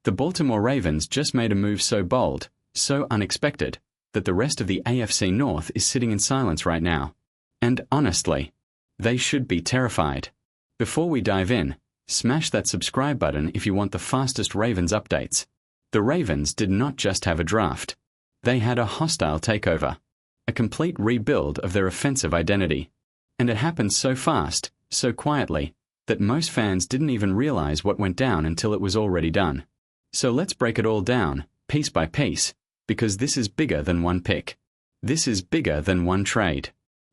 The Baltimore Ravens just made a move so bold, so unexpected, that the rest of the AFC North is sitting in silence right now. And honestly, they should be terrified. Before we dive in, smash that subscribe button if you want the fastest Ravens updates. The Ravens did not just have a draft. They had a hostile takeover. A complete rebuild of their offensive identity. And it happened so fast, so quietly, that most fans didn't even realize what went down until it was already done. So let's break it all down, piece by piece, because this is bigger than one pick. This is bigger than one trade.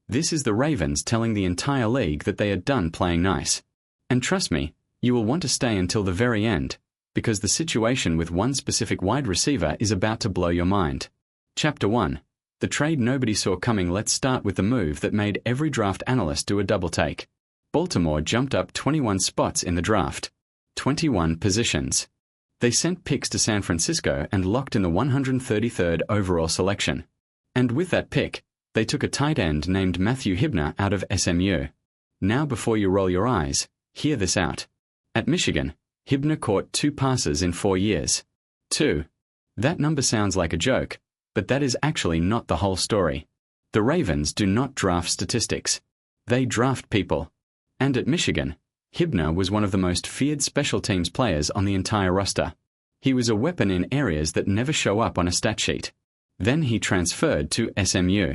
This is the Ravens telling the entire league that they are done playing nice. And trust me, you will want to stay until the very end, because the situation with one specific wide receiver is about to blow your mind. Chapter 1. The trade nobody saw coming. Let's start with the move that made every draft analyst do a double take. Baltimore jumped up 21 spots in the draft. 21 positions. They sent picks to San Francisco and locked in the 133rd overall selection. And with that pick, they took a tight end named Matthew Hibner out of SMU. Now before you roll your eyes, hear this out. At Michigan, Hibner caught 2 passes in 4 years. 2. That number sounds like a joke, but that is actually not the whole story. The Ravens do not draft statistics. They draft people. And at Michigan, Hibner was one of the most feared special teams players on the entire roster. He was a weapon in areas that never show up on a stat sheet. Then he transferred to SMU.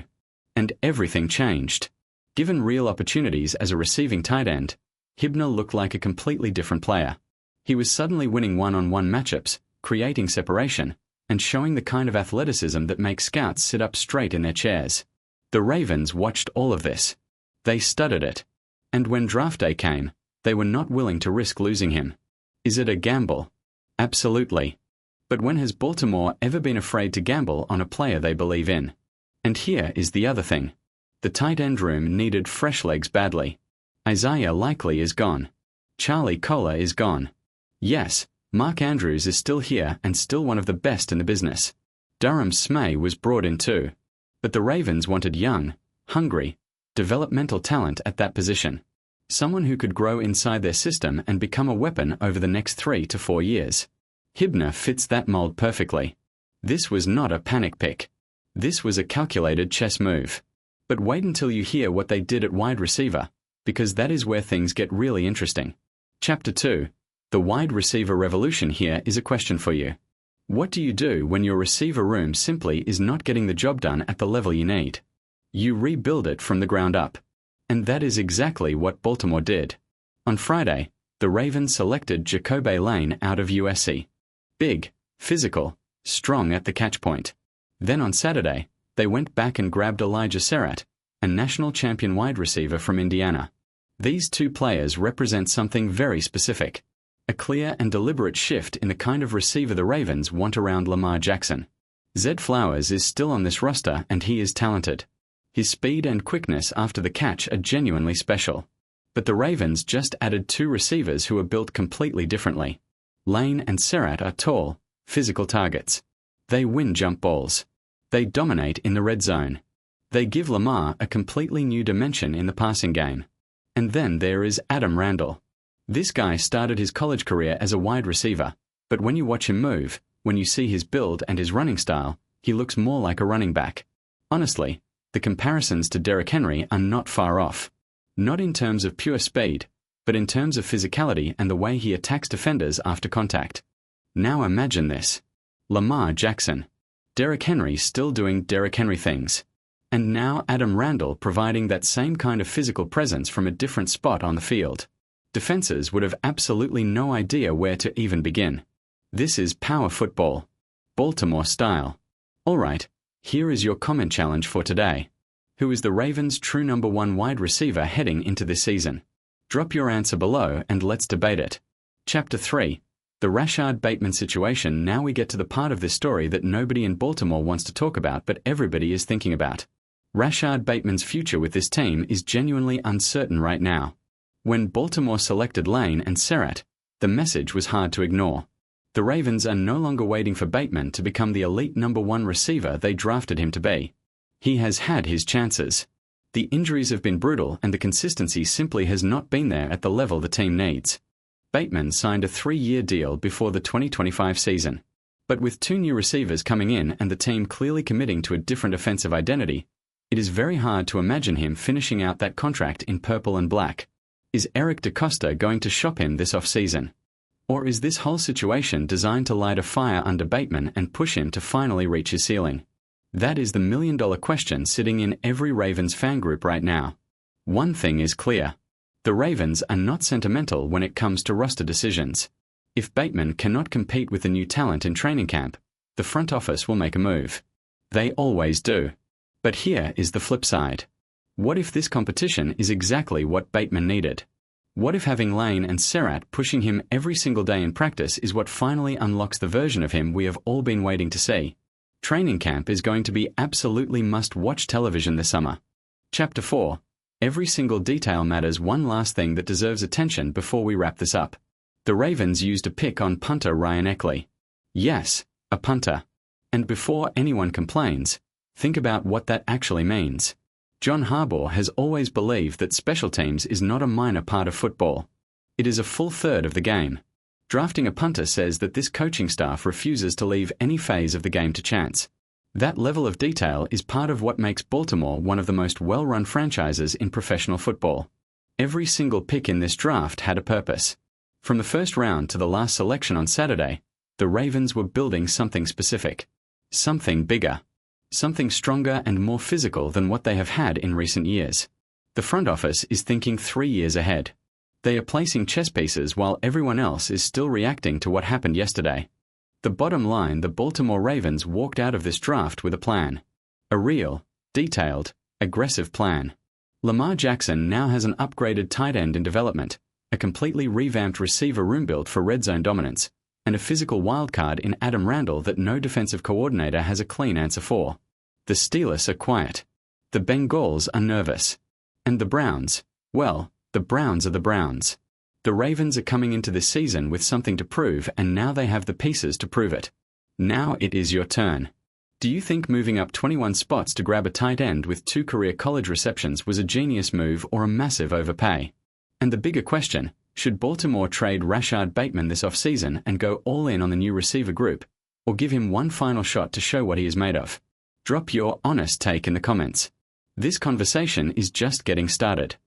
And everything changed. Given real opportunities as a receiving tight end, Hibner looked like a completely different player. He was suddenly winning one-on-one matchups, creating separation, and showing the kind of athleticism that makes scouts sit up straight in their chairs. The Ravens watched all of this. They studied it. And when draft day came, they were not willing to risk losing him. Is it a gamble? Absolutely. But when has Baltimore ever been afraid to gamble on a player they believe in? And here is the other thing. The tight end room needed fresh legs badly. Isaiah Likely is gone. Charlie Kolar is gone. Yes, Mark Andrews is still here and still one of the best in the business. Durham Smay was brought in too. But the Ravens wanted young, hungry, developmental talent at that position. Someone who could grow inside their system and become a weapon over the next 3 to 4 years. Hibner fits that mold perfectly. This was not a panic pick. This was a calculated chess move. But wait until you hear what they did at wide receiver, because that is where things get really interesting. Chapter 2. The wide receiver revolution. Here is a question for you. What do you do when your receiver room simply is not getting the job done at the level you need? You rebuild it from the ground up. And that is exactly what Baltimore did. On Friday, the Ravens selected Jacobe out of USC. Big, physical, strong at the catch point. Then on Saturday, they went back and grabbed Serat, a national champion wide receiver from Indiana. These 2 players represent something very specific. A clear and deliberate shift in the kind of receiver the Ravens want around Lamar Jackson. Zed Flowers is still on this roster and he is talented. His speed and quickness after the catch are genuinely special. But the Ravens just added 2 receivers who are built completely differently. Lane and Serat are tall, physical targets. They win jump balls. They dominate in the red zone. They give Lamar a completely new dimension in the passing game. And then there is Adam Randall. This guy started his college career as a wide receiver, but when you watch him move, when you see his build and his running style, he looks more like a running back. Honestly, the comparisons to Derrick Henry are not far off. Not in terms of pure speed, but in terms of physicality and the way he attacks defenders after contact. Now imagine this. Lamar Jackson. Derrick Henry still doing Derrick Henry things. And now Adam Randall providing that same kind of physical presence from a different spot on the field. Defenses would have absolutely no idea where to even begin. This is power football. Baltimore style. Alright, here is your comment challenge for today. Who is the Ravens' true number 1 wide receiver heading into this season? Drop your answer below and let's debate it. Chapter 3. The Rashad Bateman situation. Now we get to the part of this story that nobody in Baltimore wants to talk about but everybody is thinking about. Rashad Bateman's future with this team is genuinely uncertain right now. When Baltimore selected Lane and Serat, the message was hard to ignore. The Ravens are no longer waiting for Bateman to become the elite number 1 receiver they drafted him to be. He has had his chances. The injuries have been brutal and the consistency simply has not been there at the level the team needs. Bateman signed a 3-year deal before the 2025 season. But with 2 new receivers coming in and the team clearly committing to a different offensive identity, it is very hard to imagine him finishing out that contract in purple and black. Is Eric DeCosta going to shop him this offseason? Or is this whole situation designed to light a fire under Bateman and push him to finally reach his ceiling? That is the million-dollar question sitting in every Ravens fan group right now. One thing is clear. The Ravens are not sentimental when it comes to roster decisions. If Bateman cannot compete with the new talent in training camp, the front office will make a move. They always do. But here is the flip side. What if this competition is exactly what Bateman needed? What if having Lane and Serat pushing him every single day in practice is what finally unlocks the version of him we have all been waiting to see? Training camp is going to be absolutely must-watch television this summer. Chapter 4. Every single detail matters. One last thing that deserves attention before we wrap this up. The Ravens used a pick on punter Ryan Eckley. Yes, a punter. And before anyone complains, think about what that actually means. John Harbaugh has always believed that special teams is not a minor part of football. It is a full third of the game. Drafting a punter says that this coaching staff refuses to leave any phase of the game to chance. That level of detail is part of what makes Baltimore one of the most well-run franchises in professional football. Every single pick in this draft had a purpose. From the first round to the last selection on Saturday, the Ravens were building something specific. Something bigger. Something stronger and more physical than what they have had in recent years. The front office is thinking 3 years ahead. They are placing chess pieces while everyone else is still reacting to what happened yesterday. The bottom line, the Baltimore Ravens walked out of this draft with a plan. A real, detailed, aggressive plan. Lamar Jackson now has an upgraded tight end in development, a completely revamped receiver room built for red zone dominance, and a physical wildcard in Adam Randall that no defensive coordinator has a clean answer for. The Steelers are quiet. The Bengals are nervous. And the Browns, well, the Browns are the Browns. The Ravens are coming into this season with something to prove, and now they have the pieces to prove it. Now it is your turn. Do you think moving up 21 spots to grab a tight end with 2 career college receptions was a genius move or a massive overpay? And the bigger question, should Baltimore trade Rashad Bateman this offseason and go all in on the new receiver group, or give him one final shot to show what he is made of? Drop your honest take in the comments. This conversation is just getting started.